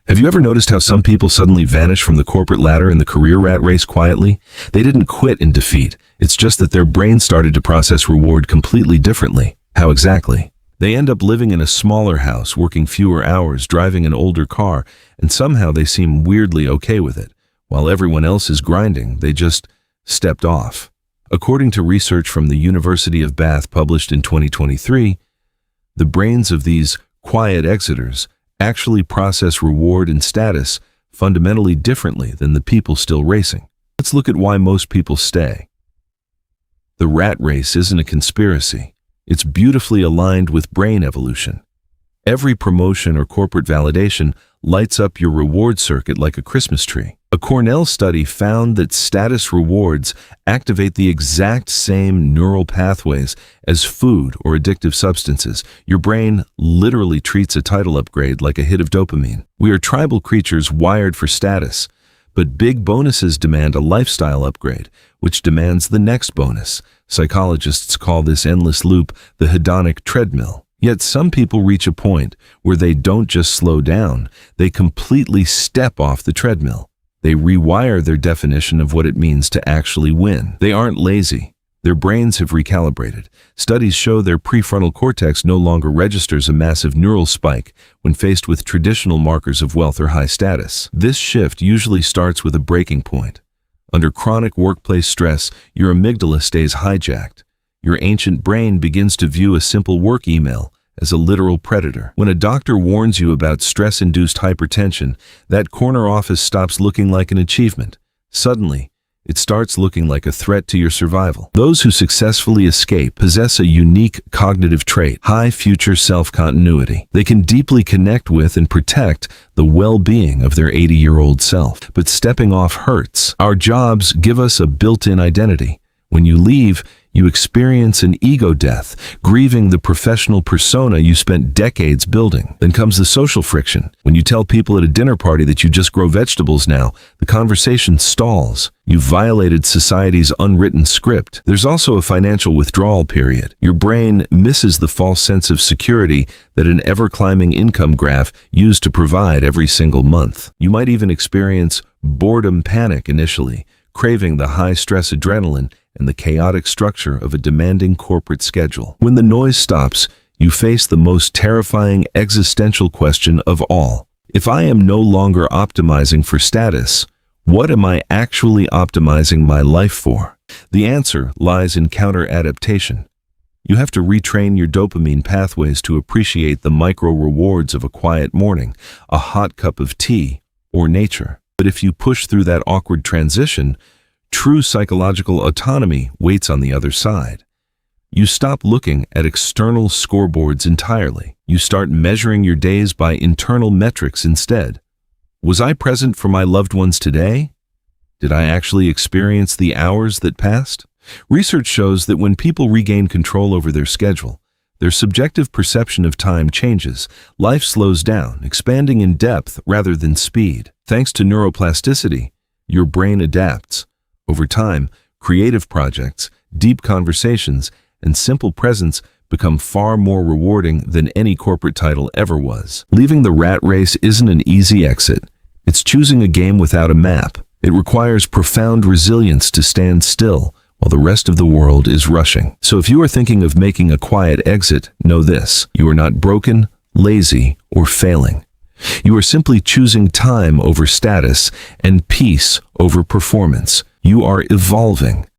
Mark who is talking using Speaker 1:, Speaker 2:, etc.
Speaker 1: Have you ever noticed how some people suddenly vanish from the corporate ladder in the career rat race quietly? They didn't quit in defeat. It's just that their brain started to process reward completely differently. How exactly? They end up living in a smaller house, working fewer hours, driving an older car, and somehow they seem weirdly okay with it. While everyone else is grinding, they just stepped off. According to research from the University of Bath published in 2023, the brains of these quiet exiters actually process reward and status fundamentally differently than the people still racing. Let's look at why most people stay. The rat race isn't a conspiracy. It's beautifully aligned with brain evolution. Every promotion or corporate validation lights up your reward circuit like a Christmas tree. A Cornell study found that status rewards activate the exact same neural pathways as food or addictive substances. Your brain literally treats a title upgrade like a hit of dopamine. We are tribal creatures wired for status, but big bonuses demand a lifestyle upgrade, which demands the next bonus. Psychologists call this endless loop the hedonic treadmill. Yet some people reach a point where they don't just slow down, they completely step off the treadmill. They rewire their definition of what it means to actually win. They aren't lazy. Their brains have recalibrated. Studies show their prefrontal cortex no longer registers a massive neural spike when faced with traditional markers of wealth or high status. This shift usually starts with a breaking point. Under chronic workplace stress, your amygdala stays hijacked. Your ancient brain begins to view a simple work email as a literal predator. When a doctor warns you about stress-induced hypertension, that corner office stops looking like an achievement. Suddenly, it starts looking like a threat to your survival. Those who successfully escape possess a unique cognitive trait, high future self-continuity. They can deeply connect with and protect the well-being of their 80-year-old self. But stepping off hurts. Our jobs give us a built-in identity. When you leave, you experience an ego death, grieving the professional persona you spent decades building. Then comes the social friction. When you tell people at a dinner party that you just grow vegetables now, the conversation stalls. You've violated society's unwritten script. There's also a financial withdrawal period. Your brain misses the false sense of security that an ever-climbing income graph used to provide every single month. You might even experience boredom panic initially, craving the high-stress adrenaline and the chaotic structure of a demanding corporate schedule. When the noise stops, you face the most terrifying existential question of all. If I am no longer optimizing for status, what am I actually optimizing my life for? The answer lies in counter-adaptation. You have to retrain your dopamine pathways to appreciate the micro-rewards of a quiet morning, a hot cup of tea, or nature. But if you push through that awkward transition, true psychological autonomy waits on the other side. You stop looking at external scoreboards entirely. You start measuring your days by internal metrics instead. Was I present for my loved ones today? Did I actually experience the hours that passed? Research shows that when people regain control over their schedule, their subjective perception of time changes. Life slows down, expanding in depth rather than speed. Thanks to neuroplasticity, your brain adapts. Over time, creative projects, deep conversations, and simple presence become far more rewarding than any corporate title ever was. Leaving the rat race isn't an easy exit. It's choosing a game without a map. It requires profound resilience to stand still while the rest of the world is rushing. So if you are thinking of making a quiet exit, know this: you are not broken, lazy, or failing. You are simply choosing time over status and peace over performance. You are evolving.